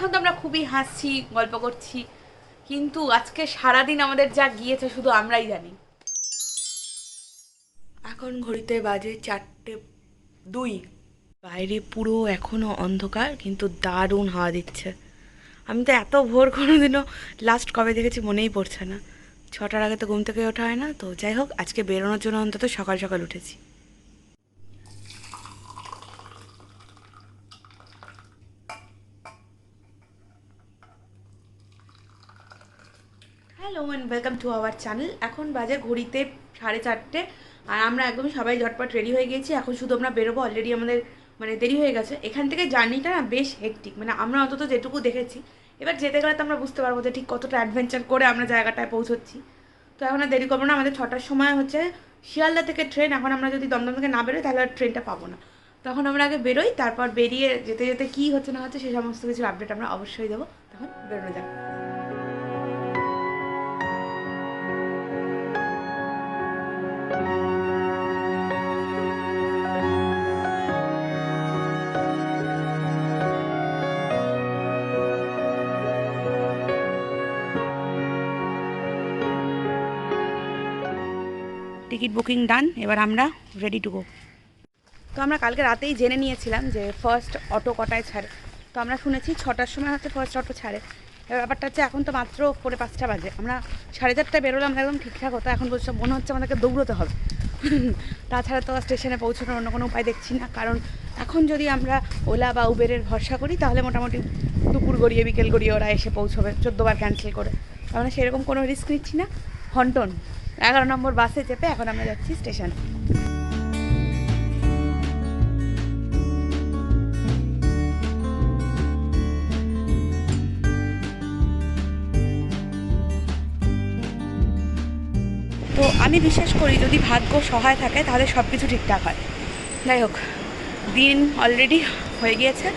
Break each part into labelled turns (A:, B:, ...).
A: এখন তো আমরা খুবই হাসছি, গল্প করছি, কিন্তু আজকে সারাদিন আমাদের যা গিয়েছে শুধু আমরাই জানি। এখন ঘড়িতে বাজে 4:02। বাইরে পুরো এখনো অন্ধকার, কিন্তু দারুণ হাওয়া দিচ্ছে। আমি তো এত ভোর কোনোদিনও লাস্ট কবে দেখেছি মনেই পড়ছে না। 6টার আগে তো ঘুম থেকে ওঠা হয় না। তো যাই হোক, আজকে বেরোনোর জন্য অন্তত সকাল সকাল উঠেছি। Hello and welcome to our channel. এখন বাজে ঘড়িতে 4:30, আর আমরা একদমই সবাই ঝটপট রেডি হয়ে গেছি। এখন শুধু আমরা বেরোবো, অলরেডি আমাদের মানে দেরি হয়ে গেছে। এখান থেকে জার্নিটা না বেশ হেক্টিক, মানে আমরা অন্তত যেটুকু দেখেছি। এবার যেতে গেলে তো আমরা বুঝতে পারবো যে ঠিক কতটা অ্যাডভেঞ্চার করে আমরা জায়গাটায় পৌঁছচ্ছি। তো এখন আর দেরি করবো না, আমাদের 6টার সময় হচ্ছে শিয়ালদা থেকে ট্রেন। এখন আমরা যদি দমদম থেকে না বেরোই তাহলে আর ট্রেনটা পাবো না। তখন আমরা আগে বেরোই, তারপর বেরিয়ে যেতে যেতে কী হচ্ছে না হচ্ছে সেই সমস্ত কিছুর আপডেট আমরা অবশ্যই দেবো। তখন বেরোনো যাক। টিকিট বুকিং ডান, এবার আমরা রেডি টু গো। তো আমরা কালকে রাতেই জেনে নিয়েছিলাম যে ফার্স্ট অটো কটায় ছাড়ে। তো আমরা শুনেছি 6টার সময় হচ্ছে ফার্স্ট অটো ছাড়ে। এবার ব্যাপারটা হচ্ছে এখন তো মাত্র 4:45 বাজে, আমরা 4:30টায় বেরোলাম, একদম ঠিকঠাক হতো। এখন বলছে মনে হচ্ছে আমাদেরকে দৌড়তে হবে। তাছাড়া তো স্টেশনে পৌঁছানোর অন্য কোনো উপায় দেখছি না, কারণ এখন যদি আমরা ওলা বা উবেরের ভরসা করি তাহলে মোটামুটি দুপুর গড়িয়ে বিকেল গড়িয়ে ওরা এসে পৌঁছবে 14বার ক্যান্সেল করে। আমরা সেরকম কোনো রিস্ক নিচ্ছি না। হন্টন 11 নম্বর বাসে চেপে এখন আমরা যাচ্ছি স্টেশন। তো আমি বিশ্বাস করি যদি ভাগ্য সহায় থাকে তাহলে সব কিছু ঠিকঠাক হয়। যাই হোক, দিন অলরেডি হয়ে গিয়েছে।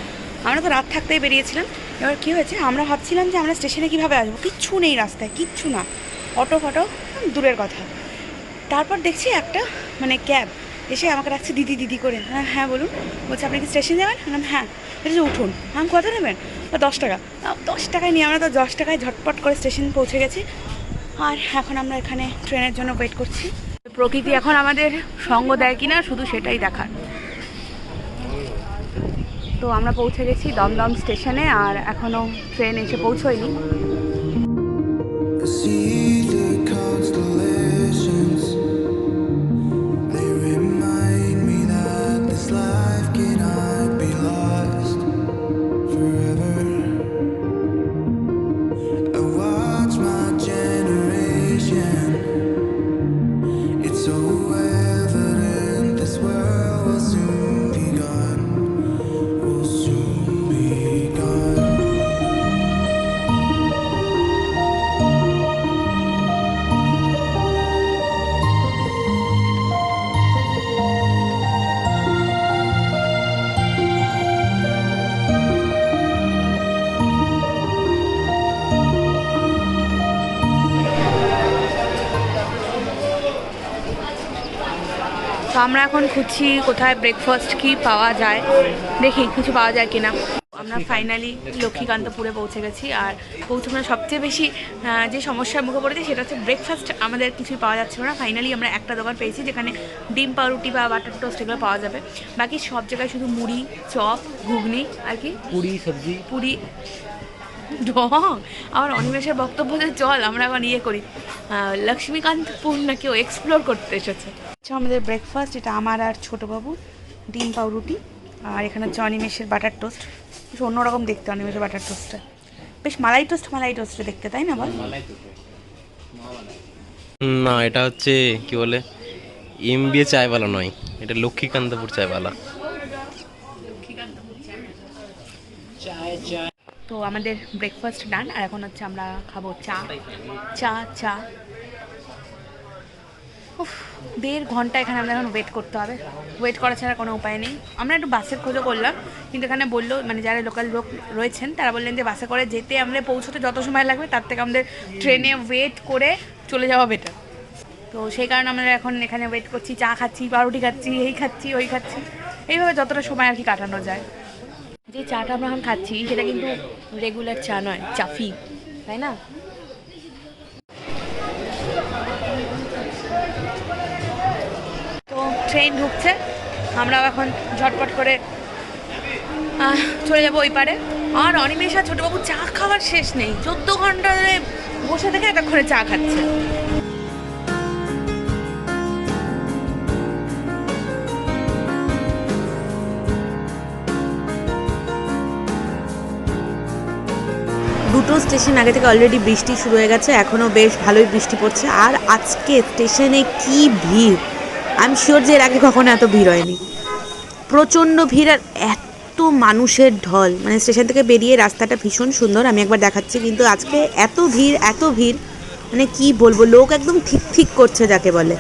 A: আমরা তো রাত থাকতেই বেরিয়েছিলাম। এবার কী হয়েছে, আমরা ভাবছিলাম যে আমরা স্টেশনে কীভাবে আসবো, কিচ্ছু নেই রাস্তায়, কিচ্ছু না, অটো ফটো দূরের কথা। তারপর দেখছি একটা মানে ক্যাব এসে আমাকে ডাকছে দিদি দিদি করে। হ্যাঁ হ্যাঁ বলুন। বলছে আপনি কি স্টেশন যাবেন? বললাম হ্যাঁ। বলছে উঠুন। আমি কত নেবেন? 10 টাকা। 10 টাকায় নিয়ে আমরা তো 10 টাকায় ঝটপট করে স্টেশন পৌঁছে গেছি। আর এখন আমরা এখানে ট্রেনের জন্য ওয়েট করছি। প্রকৃতি এখন আমাদের সঙ্গ দেয় কিনা শুধু সেটাই দেখার। তো আমরা পৌঁছে গেছি দমদম স্টেশনে, আর এখনও ট্রেন এসে পৌঁছয়নি। তো আমরা এখন খুঁজছি কোথায় ব্রেকফাস্ট কি পাওয়া যায়, দেখি কিছু পাওয়া যায় কিনা। আমরা ফাইনালি লক্ষ্মীকান্তপুরে পৌঁছে গেছি। আর পৌঁছানোর সবচেয়ে বেশি যে সমস্যার মুখে পড়েছি সেটা হচ্ছে ব্রেকফাস্ট আমাদের কিছুই পাওয়া যাচ্ছিল না। ফাইনালি আমরা একটা দোকান পেয়েছি যেখানে ডিম পাউরুটি বা বাটার টোস্ট এগুলো পাওয়া যাবে। বাকি সব জায়গায় শুধু মুড়ি, চপ, ঘুগনি আর কি পুরি, সবজি, পুরি, ঢং। আমার অনিমেষের বক্তব্য যে চল আমরা এখন ইয়ে করি, লক্ষ্মীকান্তপুর নাকি ও এক্সপ্লোর করতে এসেছে। আচ্ছা, আমাদের ব্রেকফাস্ট এটা আমার আর ছোটোবাবু, ডিম পাউরুটি, আর এখানে হচ্ছে অনিমেষের বাটার টোস্ট। বেশ অন্যরকম দেখতে অনিমেষের বাটার টোস্টটা, বেশ মালাই টোস্টে দেখতে, তাই না বল?
B: না, এটা হচ্ছে কি বলে এমবিএ চায়ওয়ালা নয়, এটা লক্ষ্মীকান্তপুর চায়ওয়ালা।
A: তো আমাদের ব্রেকফাস্ট ডান, আর এখন হচ্ছে আমরা খাবো চা। চা চা উফ, 1.5 ঘন্টা এখানে আমাদের এখন ওয়েট করতে হবে। ওয়েট করা ছাড়া কোনো উপায় নেই। আমরা একটু বাসের খোঁজও করলাম, কিন্তু এখানে বললো মানে যারা লোকাল লোক রয়েছেন তারা বললেন যে বাসে করে যেতে আমাদের পৌঁছতে যত সময় লাগবে তার থেকে আমাদের ট্রেনে ওয়েট করে চলে যাওয়া বেটার। তো সেই কারণে আমরা এখন এখানে ওয়েট করছি, চা খাচ্ছি, পাউরুটি খাচ্ছি, এই খাচ্ছি ওই খাচ্ছি, এইভাবে যতটা সময় আর কি কাটানো যায়। যে চাটা আমরা এখন খাচ্ছি সেটা কিন্তু রেগুলার চা নয়, চাফি, তাই না? তো ট্রেন ঢুকছে, আমরাও এখন ঝটপট করে চলে যাবো ওই পারে। আর অনিমেষা ছোটবাবু চা খাওয়ার শেষ নেই, 14 ঘন্টা ধরে বসে থেকে এতক্ষণে চা খাচ্ছে। দুটো স্টেশন আগে থেকে অলরেডি বৃষ্টি শুরু হয়ে গেছে, এখনও বেশ ভালোই বৃষ্টি পড়ছে। আর আজকে স্টেশনে কি ভিড়, আই এম শিওর যে এর আগে কখনো এত ভিড় হয়নি। প্রচণ্ড ভিড় আর এত মানুষের ঢল, মানে স্টেশন থেকে বেরিয়ে রাস্তাটা ভীষণ সুন্দর, আমি একবার দেখাচ্ছি। কিন্তু আজকে এত ভিড়, মানে কি বলবো, লোক একদম ঠিক ঠিক করছে যাকে বলে।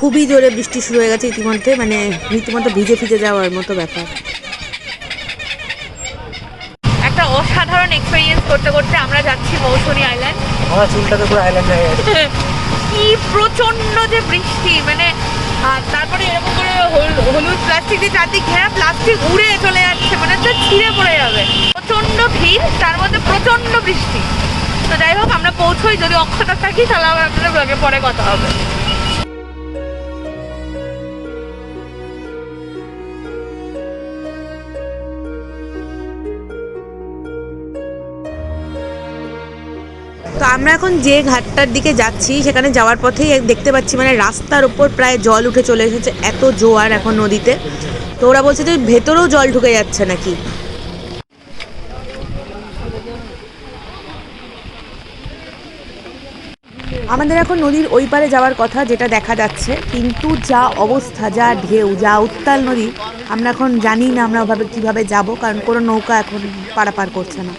A: খুবই জোরে বৃষ্টি শুরু হয়ে গেছে ইতিমধ্যে, মানে রীতিমতো ভিজে ফিজে যাওয়ার মতো ব্যাপার। একটা অসাধারণ এক্সপেরিয়েন্স করতে করতে আমরা যাচ্ছি মৌসুমী আইল্যান্ড।
C: আমার চুলটাকে পুরো আইল্যান্ড হয়ে গেছে।
A: কি প্রচন্ড যে বৃষ্টি, মানে তারপরে এরকম করে হলুদ প্লাস্টিক দিয়ে চারদিক ঘেরা, প্লাস্টিক উড়ে চলে যাচ্ছে, মানে হচ্ছে ছিঁড়ে পড়ে যাবে। প্রচন্ড ভিড়, তার মধ্যে প্রচন্ড বৃষ্টি। তো যাই হোক, আমরা পৌঁছোই, যদি অক্ষতা থাকি তাহলে আবার আপনাদের ব্লগে পরে কথা হবে। তো আমরা এখন যে ঘাটটার দিকে যাচ্ছি সেখানে যাওয়ার পথেই দেখতে পাচ্ছি মানে রাস্তার ওপর প্রায় জল উঠে চলে এসেছে, এত জোয়ার এখন নদীতে। তো ওরা বলছে যে ভেতরেও জল ঢুকে যাচ্ছে নাকি। আমাদের এখন নদীর ওই পারে যাওয়ার কথা, যেটা দেখা যাচ্ছে, কিন্তু যা অবস্থা, যা ঢেউ, যা উত্তাল নদী, আমরা এখন জানি না আমরা ওভাবে কীভাবে যাব, কারণ কোনো নৌকা এখন পারাপার করছে না।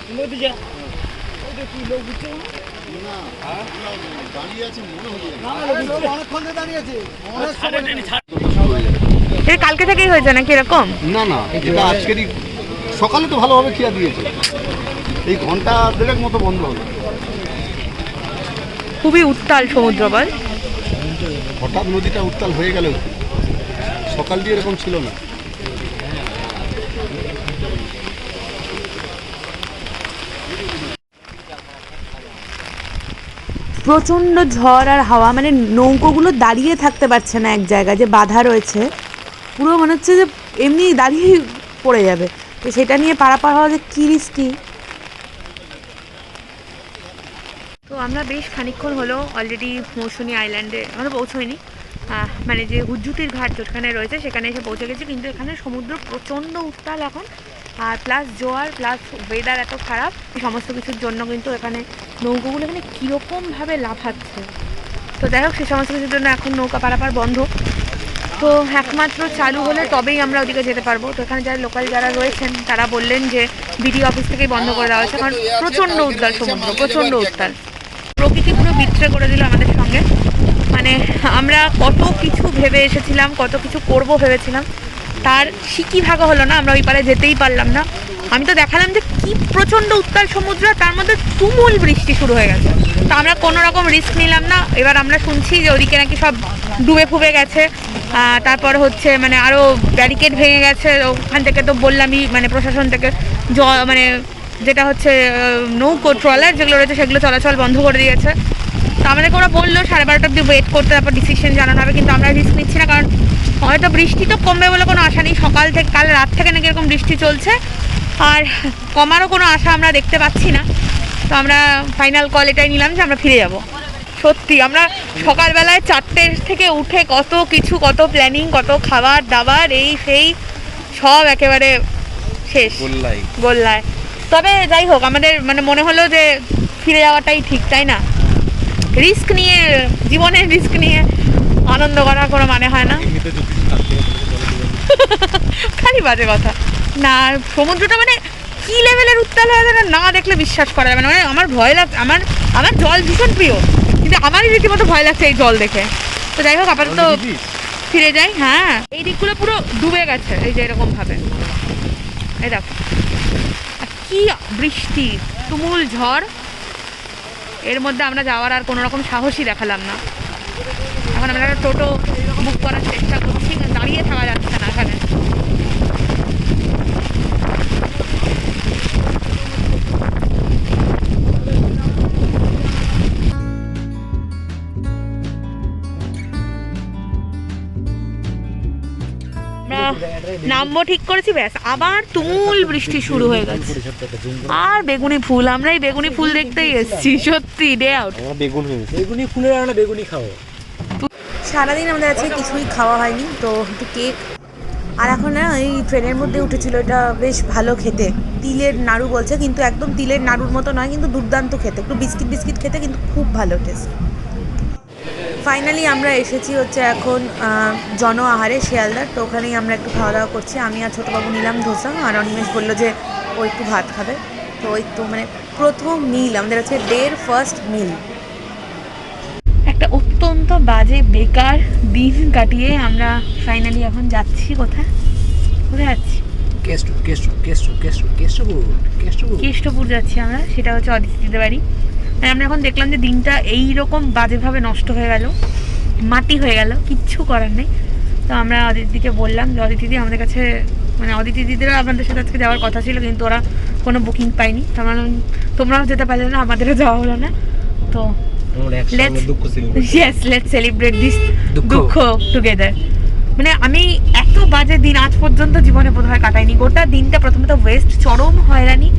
A: কালকে থেকেই হয়েছে নাকি এরকম?
D: না না, এটা আজকেরই সকালে তো ভালোভাবে খিয়া দিয়েছে, এই ঘন্টা দেড়েক মতো বন্ধ হলো।
A: খুবই উত্তাল সমুদ্র, বল।
D: হঠাৎ নদীটা উত্তাল হয়ে গেল, সকাল দিয়ে এরকম ছিল না।
A: প্রচণ্ড ঝড় আর হাওয়া, মানে নৌকোগুলো দাঁড়িয়ে থাকতে পারছে না এক জায়গায়, যে বাধা রয়েছে, পুরো মনে হচ্ছে যে এমনি দাঁড়িয়ে পড়ে যাবে। তো সেটা নিয়ে পারাপার হওয়া যে কী রিস্কি। তো আমরা বেশ খানিকক্ষণ হলো অলরেডি মৌসুমী আইল্যান্ডে, আমরা পৌঁছোইনি, মানে যে হুজ্জুতির ঘাট যেখানে রয়েছে সেখানে এসে পৌঁছে গেছি। কিন্তু এখানে সমুদ্র প্রচণ্ড উত্তাল এখন, আর প্লাস জোয়ার, প্লাস ওয়েদার এত খারাপ, সমস্ত কিছুর জন্য কিন্তু এখানে নৌকোগুলো এখানে কীরকমভাবে লাফাচ্ছে। তো যাই হোক, সে সমস্ত কিছুর জন্য এখন নৌকা পারাপার বন্ধ। তো একমাত্র চালু হলে তবেই আমরা ওদিকে যেতে পারবো। তো এখানে যারা লোকাল যারা রয়েছেন তারা বললেন যে বিডিও অফিস থেকেই বন্ধ করে দেওয়া হয়েছে, কারণ প্রচণ্ড উত্তাল সমুদ্র, প্রচণ্ড উত্তাল। প্রকৃতি পুরো বিচ্ছিন্ন করে দিল আমাদের সঙ্গে, মানে আমরা কত কিছু ভেবে এসেছিলাম, কত কিছু করব ভেবেছিলাম, তার সিকি ভাগা হলো না, আমরা ওই পারে যেতেই পারলাম না। আমি তো দেখালাম যে কি প্রচণ্ড উত্তাল সমুদ্র, তার মধ্যে তুমুল বৃষ্টি শুরু হয়ে গেছে। তো আমরা কোনো রকম রিস্ক নিলাম না। এবার আমরা শুনছি যে ওদিকে নাকি সব ডুবে ফুবে গেছে, তারপর হচ্ছে মানে আরও ব্যারিকেড ভেঙে গেছে ওখান থেকে। তো বললামই, মানে প্রশাসন থেকে মানে যেটা হচ্ছে নৌকো ট্রলার যেগুলো রয়েছে সেগুলো চলাচল বন্ধ করে দিয়েছে। তো আমাদেরকে ওরা বললো 12:30 অবধি ওয়েট করতে, তারপর ডিসিশন জানানো হবে। কিন্তু আমরা রিস্ক নিচ্ছি না, কারণ হয়তো বৃষ্টি তো কমবে বলে কোনো আশা নেই। সকাল থেকে, কাল রাত থেকে নাকি এরকম বৃষ্টি চলছে, আর কমারও কোনো আশা আমরা দেখতে পাচ্ছি না। তো আমরা ফাইনাল কল এটাই নিলাম যে আমরা ফিরে যাব। সত্যি আমরা সকালবেলায় 4টে থেকে উঠে কত কিছু, কত প্ল্যানিং, কত খাবার দাবার, এই সেই সব একেবারে শেষ গোল্লায়। তবে যাই হোক, আমাদের মানে মনে হলো যে ফিরে যাওয়াটাই ঠিক, তাই না? রিস্ক নিয়ে, জীবনের রিস্ক নিয়ে আনন্দ করার কোনো মানে হয় না। খালি বাজে কথা না, সমুদ্রটা মানে কি লেভেলের উত্তাল হয়ে যায় না দেখলে বিশ্বাস করা যাবে না। মানে আমার ভয় লাগছে, আমার জল ভীষণ প্রিয়, কিন্তু আমারই রীতিমতো ভয় লাগছে এই জল দেখে। তো যাই হোক, আপাতত ফিরে যাই। হ্যাঁ, এই দিকগুলো পুরো ডুবে গেছে, এই যে এরকম ভাবে। এই দেখো কি বৃষ্টি, তুমুল ঝড়, এর মধ্যে আমরা যাওয়ার আর কোনো রকম সাহসই দেখালাম না। এখন এখন আমরা একটা টোটো বুক করার চেষ্টা করছি, কারণ দাঁড়িয়ে থাকা যাচ্ছে না এখানে। নামবো ঠিক করেছি, ব্যাস আবার তুমুল বৃষ্টি শুরু হয়ে গেছে। আর বেগুনি ফুল, আমরা এই বেগুনি ফুল দেখতেই এসেছি, সত্যি ডে আউট।
C: বেগুনি ফুলের আমরা বেগুনি খাবো।
A: সারাদিন আমাদের আজকে কিছুই খাওয়া হয়নি, তো একটু কেক। আর এখন না এই ট্রেনের মধ্যে উঠেছিল, এটা বেশ ভালো খেতে, তিলের নাড়ু বলছে, কিন্তু একদম তিলের নাড়ুর মতো নয়, কিন্তু দুর্দান্ত খেতে, একটু বিস্কিট বিস্কিট খেতে, কিন্তু খুব ভালো টেস্ট। ফাইনালি আমরা এসেছি হচ্ছে এখন জন আহারে শিয়ালদার, তো ওখানেই আমরা একটু খাওয়া দাওয়া করছি। আমি আর ছোটোবাবু নিলাম ধোসা, আর অনিমেষ বললো যে ও একটু ভাত খাবে। তো ওই তো মানে প্রথম মিল আমাদের আছে, ডের ফার্স্ট মিল। একটা অত্যন্ত বাজে বেকার দিন কাটিয়ে আমরা ফাইনালি এখন যাচ্ছি কোথায় যাচ্ছি? কেষ্টপুর যাচ্ছি আমরা, সেটা হচ্ছে অদিতিদের বাড়ি। আর আমরা এখন দেখলাম যে দিনটা এইরকম বাজেভাবে নষ্ট হয়ে গেল, মাটি হয়ে গেল, কিচ্ছু করার নেই। তো আমরা অদিতিকে বললাম যে অদিতি আমাদের কাছে, মানে অদিতি দিদিরা আপনাদের সাথে আজকে যাওয়ার কথা ছিল, কিন্তু ওরা কোনো বুকিং পায়নি। তো আমরা তোমরাও যেতে পারলে না, আমাদেরও যাওয়া হলো না। তো let's celebrate this দুঃখ টুগেদার। মানে আমি এত বাজে দিন আজ পর্যন্ত জীবনে বোধহয় কাটাইনি। গোটা দিনটা প্রথমে তো ওয়েস্ট, চরম হয়রানি,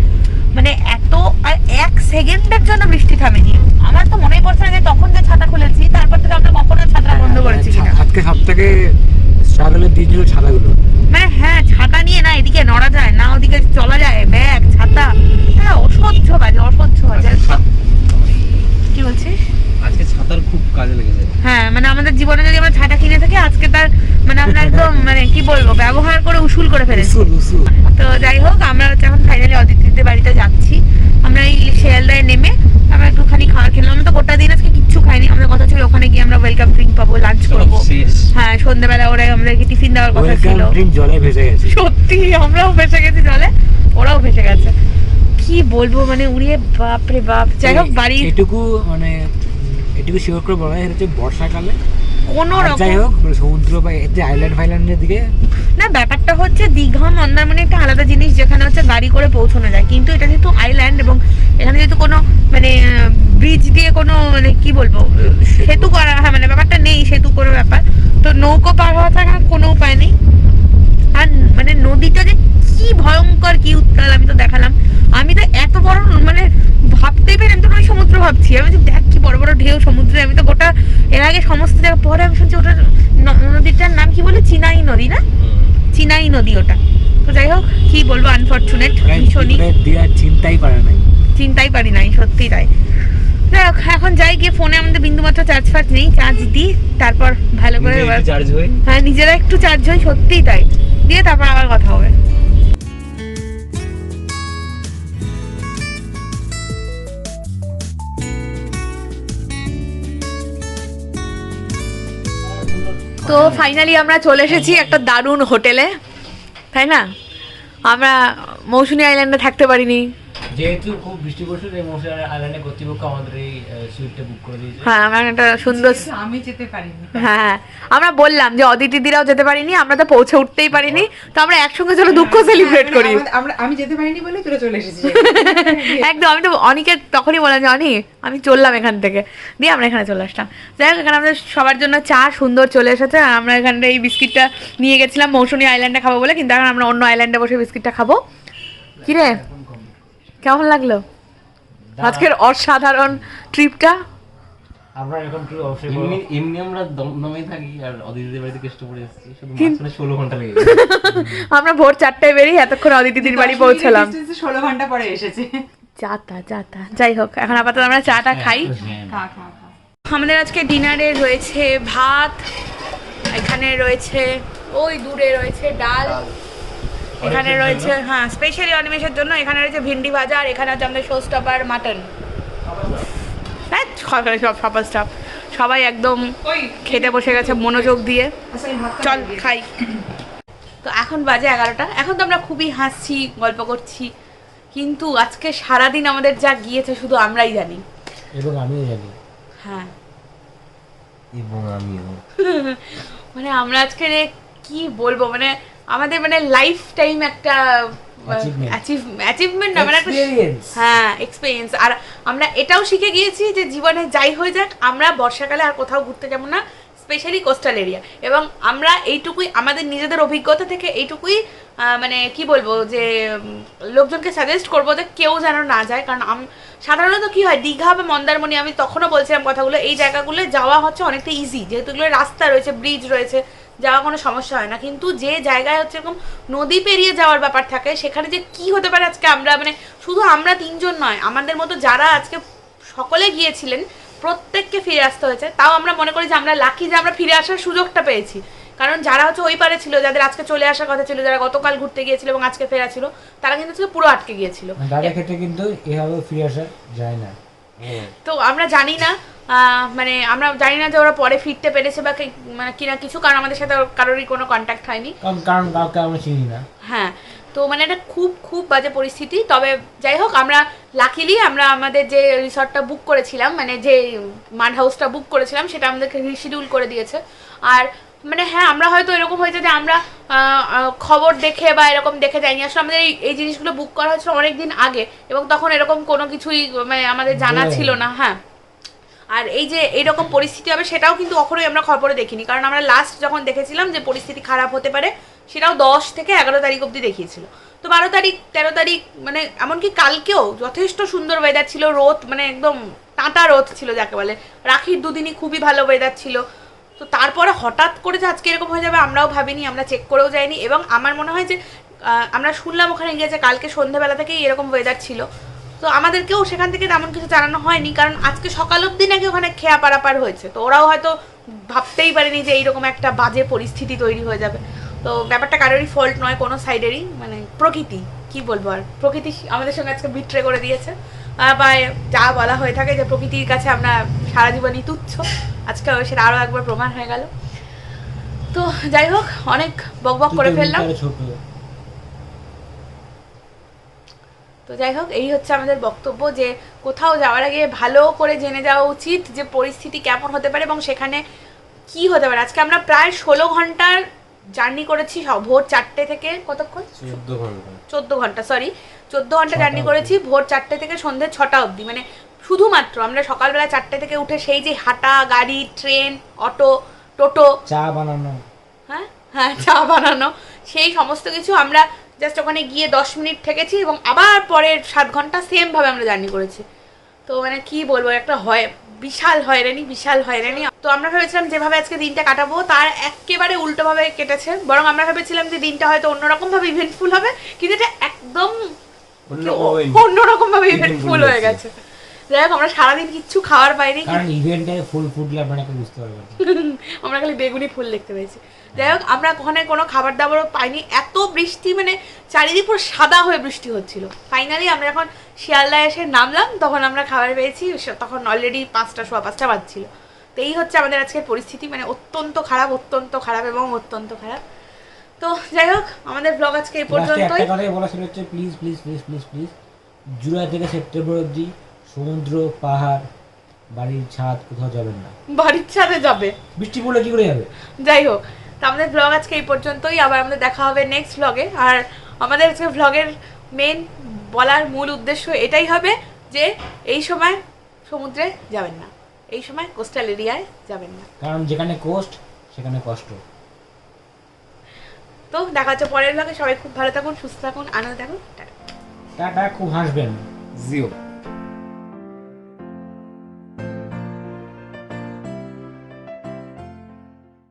A: মানে এত, আর এক সেকেন্ডের জন্য বৃষ্টি থামেনি। আমার তো মনেই পড়ছে না যে তখন যে ছাতা খুলেছি তারপর থেকে আমরা কখনো ছাতা বন্ধ করেছি কিনা।
C: আজকে সব থেকে স্ট্রাগলের দিন ছিল ছাতাগুলো।
A: মানে হ্যাঁ, ছাতা নিয়ে না এদিকে নড়া যায় না, ওদিকে চলা যায়, ব্যাগ ছাতা, হ্যাঁ অসহ্য বাজে, অসহ্য বাজে। কি বলছিস?
B: আজকে ছাতার খুব কাজে লেগেছে।
A: হ্যাঁ, মানে আমাদের জীবনে যদি আমরা ছাতা কিনে থাকি, আজকে তার মানে আমরা একদম মানে কি বলবো, ব্যবহার করে উসুল করে ফেলেছি। তো যাই হোক, আমরা হচ্ছে এখন ফাইনালি অদিতিদের বাড়িতে যাচ্ছি। আমরা এই শিয়ালদায় নেমে আমরা একটুখানি খাওয়া খেলাম। আমরা তো গোটা দিন আজকে কিচ্ছু খাইনি, আমাদের কথা ছিল ওখানে গিয়ে আমরা ওয়েলকাম ড্রিঙ্ক পাবো, লাঞ্চ করবো। হ্যাঁ, সন্ধ্যাবেলা ওরা আমাদেরকে টিফিন দেওয়ার কথা ছিল।
C: জলে ভেসে গেছে,
A: সত্যি আমরাও ভেসে গেছি জলে, ওরাও ভেসে গেছে। কি বলবো, মানে উড়িয়ে বাপরে বাপ। যাই হোক, বাড়ি
C: এটুকু মানে এটুকু শিওর করে বলা যায় হচ্ছে বর্ষাকালে
A: কোনো রকম,
C: যাই হোক সমুদ্র বা যে আইল্যান্ড ফাইল্যান্ডের দিকে
A: না, ব্যাপারটা হচ্ছে দীঘা মন্দারমণি একটা আলাদা জিনিস, যেখানে হচ্ছে গাড়ি করে পৌঁছানো যায়, কিন্তু এটা যেহেতু আইল্যান্ড এবং এখানে যেহেতু কোনো মানে ব্রিজ দিয়ে কোনো মানে কি বলবো সেতু করা, হ্যাঁ মানে ব্যাপারটা নেই, সেতু কোনো ব্যাপার, তো নৌকো পার হওয়া থাকার কোনো উপায় নেই। আর মানে নদীটা যে কি ভয়ঙ্কর, কি উত্তাল, আমি তো দেখালাম। আমি তো এত বড় মানে ভাবতেই পারি, আমি তো ওই সমুদ্র ভাবছি, আমি যে দেখ কি বড় বড় ঢেউ সমুদ্রে। আমি তো গোটা এর আগে সমস্ত জায়গা, পরে আমি শুনছি ওটা নদীটার নাম কি বলে, চিনাই নদী না, চিনাই নদী ওটা। তো যাই হোক, কি বলবো, আনফরচুনেট, ভীষণই চিন্তাই পারি নাই, সত্যি তাই। যাই হোক, এখন যাই গিয়ে ফোনে আমাদের বিন্দুমাত্র চার্জ ফার্জ নেই, চার্জ দিই, তারপর ভালো করে হ্যাঁ নিজেরা একটু চার্জ হই, সত্যিই তাই, দিয়ে তারপর আবার কথা হবে। তো ফাইনালি আমরা চলে এসেছি একটা দারুণ হোটেলে, তাই না? আমরা মৌসুমী আইল্যান্ডে থাকতে পারিনি,
C: যেহেতু খুব বৃষ্টি পড়ছে, তাই মৌসুমী আইল্যান্ডের কর্তৃপক্ষ আমাদের এই সুইটটা বুক করে দিয়েছে।
A: হ্যাঁ, আমরা একটা সুন্দর,
E: আমি যেতে পারিনি।
A: হ্যাঁ আমরা বললাম যে অদিতি দিরাও যেতে পারিনি, আমরা তো পৌঁছে উঠতেই পারিনি, তো আমরা একসঙ্গে চলো দুঃখ সেলিব্রেট করি।
E: আমি যেতে পারিনি বলে তোরা চলে এসেছিস।
A: একদম, আমি তো অনিকে তখনই বললাম যে অনি আমি চললাম এখান থেকে, দিয়ে আমরা এখানে চলে আসলাম। যাই হোক, এখানে আমাদের সবার জন্য চা সুন্দর চলে এসেছে, আর আমরা এখানটা এই বিস্কিটটা নিয়ে গেছিলাম মৌসুমী আইল্যান্ডে খাবো বলে, কিন্তু এখন আমরা অন্য আইল্যান্ডে বসে বিস্কিটটা খাবো। কি রে, কেমন লাগলো আজকের অসাধারণ ট্রিপটা?
C: আমরা এখন ট্রিপ অবশ্যই
B: এমনি আমরা দমদমে থাকি, আর অদিতিদের বাড়িতে কেষ্টপুরে এসেছি, শুধু মাঝখানে 16 ঘন্টা লেগে
A: আমরা ভোর 4টায় বেরিয়ে এতক্ষণ অদিতিদের বাড়ি পৌঁছলাম,
E: 16 ঘন্টা পরে এসেছে।
A: চাটা। যাই হোক, এখন আপাতত আমরা চাটা খাই। আমাদের আজকে ডিনারে রয়েছে ভাত, এখানে রয়েছে ওই দূরে রয়েছে ডাল, এখানে রয়েছে হ্যাঁ স্পেশালি অনিমেষের জন্য এখানে রয়েছে ভিন্ডি ভাজা, আর এখানে আছে আমাদের শো স্টপার মাটন। হ্যাঁ, সব সাপার স্টাফ সবাই একদম খেতে বসে গেছে মনোযোগ দিয়ে। চল খাই। তো এখন বাজে 11টা। এখন তো আমরা খুবই হাসছি, গল্প করছি, কিন্তু আজকে সারাদিন আমাদের যা গিয়েছে শুধু আমরাই জানি,
C: এবং আমিও জানি।
A: হ্যাঁ
C: এবং আমিও
A: মানে আমরা আজকে কি বলবো, মানে আমাদের মানে লাইফ টাইম একটা অ্যাচিভমেন্ট না, মানে একটা হ্যাঁ এক্সপিরিয়েন্স। আর আমরা এটাও শিখে গিয়েছি যে জীবনে যাই হয়ে যাক আমরা বর্ষাকালে আর কোথাও ঘুরতে যাবো না, স্পেশালি কোস্টাল এরিয়া। এবং আমরা এইটুকুই আমাদের নিজেদের অভিজ্ঞতা থেকে এইটুকুই মানে কি বলবো যে লোকজনকে সাজেস্ট করবো যে কেউ যেন না যায়। কারণ সাধারণত কি হয়, দীঘা বা মন্দারমণি, আমি তখনও বলছিলাম কথাগুলো, এই জায়গাগুলো যাওয়া হচ্ছে অনেকটা ইজি, যেহেতু এগুলো রাস্তা রয়েছে, ব্রিজ রয়েছে, যাওয়া কোনো সমস্যা হয় না। কিন্তু যে জায়গায় হচ্ছে এরকম নদী পেরিয়ে যাওয়ার ব্যাপার থাকে, সেখানে যে কি হতে পারে আজকে আমরা মানে শুধু আমরা তিনজন নয়, আমাদের মতো যারা আজকে সকলে গিয়েছিলেন প্রত্যেককে ফিরে আসতে হয়েছে। তাও আমরা মনে করি যে আমরা লাকি যে আমরা ফিরে আসার সুযোগটা পেয়েছি। কারণ যারা হচ্ছে ওই পারে ছিল, যাদের আজকে চলে আসার কথা ছিল, যারা গতকাল ঘুরতে গিয়েছিল এবং আজকে ফেরা ছিল, তারা কিন্তু আজকে পুরো আটকে গিয়েছিল।
C: তাদের ক্ষেত্রে কিন্তু এভাবে ফিরে আসা যায় না।
A: তো আমরা জানি না, মানে আমরা জানি না যে ওরা পরে ফিরতে পেরেছে বা মানে কিনা কিছু, কারণ আমাদের সাথে কারোরই কোনো কন্ট্যাক্ট হয়নি,
C: কারণ কাউকে আমরা চিনি না।
A: হ্যাঁ, তো মানে এটা খুব খুব বাজে পরিস্থিতি। তবে যাই হোক, আমরা লাকিলি আমরা আমাদের যে রিসর্টটা বুক করেছিলাম, মানে যে মাড হাউসটা বুক করেছিলাম, সেটা আমাদেরকে রিশিডিউল করে দিয়েছে। আর মানে হ্যাঁ, আমরা হয়তো এরকম হয়েছে যে আমরা খবর দেখে বা এরকম দেখে যাইনি, আসলে আমাদের এই জিনিসগুলো বুক করা হয়েছিল অনেক দিন আগে, এবং তখন এরকম কোনো কিছুই মানে আমাদের জানা ছিল না। হ্যাঁ, আর এই যে এইরকম পরিস্থিতি হবে সেটাও কিন্তু কখনোই আমরা খবরে দেখিনি, কারণ আমরা লাস্ট যখন দেখেছিলাম যে পরিস্থিতি খারাপ হতে পারে, সেটাও 10 থেকে 11 তারিখ অবধি দেখিয়েছিল। তো 12 তারিখ 13 তারিখ মানে এমনকি কালকেও যথেষ্ট সুন্দর ওয়েদার ছিল, রোদ মানে একদম টাটা রোদ ছিল যাকে বলে। রাখির দুদিনই খুবই ভালো ওয়েদার ছিল। তো তারপরে হঠাৎ করে যে আজকে এরকম হয়ে যাবে আমরাও ভাবিনি, আমরা চেক করেও যাইনি। এবং আমার মনে হয় যে আমরা শুনলাম ওখানে গিয়ে যে কালকে সন্ধ্যেবেলা থেকেই এরকম ওয়েদার ছিল। তো আমাদেরকেও সেখান থেকে তেমন কিছু জানানো হয়নি, কারণ আজকে সকাল অবধি নাকি ওখানে খেয়া পারাপার হয়েছে। তো ওরাও হয়তো ভাবতেই পারেনি যে এইরকম একটা বাজে পরিস্থিতি তৈরি হয়ে যাবে। তো ব্যাপারটা কারোরই ফল্ট নয়, কোনো সাইডেরই, মানে প্রকৃতি, কি বলবো আর, প্রকৃতি আমাদের সঙ্গে আজকে বিট্রে করে দিয়েছে। বা যা বলা হয়ে থাকে যে প্রকৃতির কাছে আমরা সারা জীবনই তুচ্ছ, আজকে সেটা আরও একবার প্রমাণ হয়ে গেল। তো যাই হোক, অনেক বকবক করে ফেললাম। তো যাই হোক, এই হচ্ছে আমাদের বক্তব্য যে কোথাও যাওয়ার আগে ভালো করে জেনে যাওয়া উচিত যে পরিস্থিতি কেমন হতে পারে এবং সেখানে কি হতে পারে। আজকে আমরা প্রায় 16 ঘন্টার জার্নি করেছি, ভোর 4টে থেকে কতক্ষণ, 14 ঘন্টা, সরি 14 ঘন্টা জার্নি করেছি, ভোর 4টে থেকে সন্ধ্যে 6টা অবধি। মানে শুধুমাত্র আমরা সকালবেলা 4টে থেকে উঠে সেই যে হাঁটা, গাড়ি, ট্রেন, অটো, টোটো,
C: চা বানানো,
A: হ্যাঁ হ্যাঁ চা বানানো, সেই সমস্ত কিছু আমরা জাস্ট ওখানে গিয়ে 10 মিনিট থেকেছি এবং আবার পরের 7 ঘন্টা সেমভাবে আমরা জার্নি করেছি। তো মানে কি বলবো, একটা বিশাল হয়রানি। তো আমরা ভেবেছিলাম যেভাবে আজকে দিনটা কাটাবো তার একেবারে উল্টোভাবে কেটেছে। বরং আমরা ভেবেছিলাম যে দিনটা হয়তো অন্যরকমভাবে ইভেন্টফুল হবে, কিন্তু এটা একদম অন্যরকম ভাবে ইভেন্টফুল হয়ে গেছে। যাই হোক, আমরা সারাদিন কিচ্ছু খাওয়ার পাইনি,
C: কারণ ইভেন্টে ফুল ফুটলে আপনারা বুঝতে পারবেন,
A: আমরা খালি বেগুনি ফুল দেখতে পেয়েছি। যাই হোক, আমরা ওখানে কোনো খাবার দাবারও পাইনি, এত বৃষ্টি, মানে চারিদিক পুরো সাদা হয়ে বৃষ্টি হচ্ছিল। ফাইনালি আমরা যখন শিয়ালদায় এসে নামলাম তখন আমরা খাবার পেয়েছি, তখন অলরেডি 5টা, সোয়া 5টা বাজছিল। তো এই হচ্ছে আমাদের আজকের পরিস্থিতি, মানে অত্যন্ত খারাপ এবং অত্যন্ত খারাপ। তো যাই হোক, আমাদের ব্লগ আজকে এই পর্যন্তই।
C: একটা কথাই বলা ছিল হচ্ছে please please please please please July থেকে সেপ্টেম্বর অবধি সমুদ্র, পাহাড়, বাড়ির ছাদ কোথাও যাবেন না।
A: বাড়ির ছাদে যাবে,
C: বৃষ্টি পড়লে কি করে যাবে?
A: যাই হোক, তো আমাদের ব্লগ আজকে এই পর্যন্তই। আবার আমাদের দেখা হবে নেক্সট ব্লগে। আর আমাদের আজকে ব্লগের মেন বলার মূল উদ্দেশ্য এটাই হবে যে এই সময় সমুদ্রে যাবেন না, এই সময় কোস্টাল এরিয়ায় যাবেন না,
C: কারণ যেখানে কোস্ট সেখানে কষ্ট।
A: তো দেখা হচ্ছে পরের ব্লগে। সবাই খুব ভালো থাকুন, সুস্থ থাকুন, আনন্দ থাকুন, টাটা।
C: টাটা, খুব হাসবেন।
D: জিও।